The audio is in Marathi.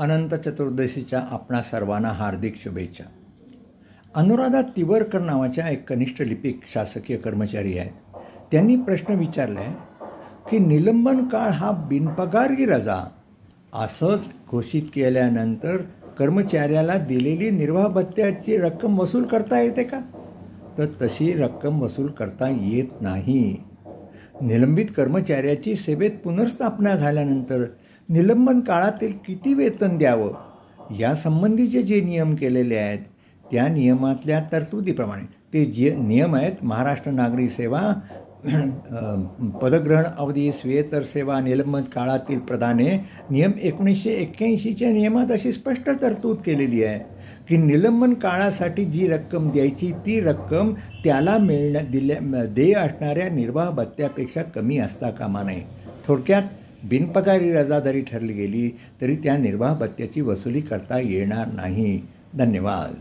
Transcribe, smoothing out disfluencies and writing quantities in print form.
अनंत चतुर्दशीच्या आपणा सर्वांना हार्दिक शुभेच्छा. अनुराधा तिवरकर नावाच्या एक कनिष्ठ लिपिक शासकीय कर्मचारी आहेत. त्यांनी प्रश्न विचारला आहे की निलंबन काळ हा बिनपगारी रजा असं घोषित केल्यानंतर कर्मचाऱ्याला दिलेली निर्वाह भत्त्याची रक्कम वसूल करता येते का? तर तशी रक्कम वसूल करता येत नाही. निलंबित कर्मचाऱ्याची सेवेत पुनर्स्थापना झाल्यानंतर निलंबन काळातील किती वेतन द्यावं यासंबंधीचे जे नियम केलेले आहेत त्या नियमातल्या तरतुदीप्रमाणे ते जे नियम आहेत महाराष्ट्र नागरी सेवा पदग्रहण अवधी स्वेतर सेवा निलंबन काळातील प्रदाने नियम 1981च्या नियमात अशी स्पष्ट तरतूद केलेली आहे की निलंबन काळासाठी जी रक्कम द्यायची ती रक्कम त्याला देय असणाऱ्या निर्वाह भत्त्यापेक्षा कमी असता कामा नये. थोडक्यात बिनपगारी रजा जरी ठरली गेली तरी त्या निर्वाह भत्त्याची वसुली करता येणार नाही. धन्यवाद.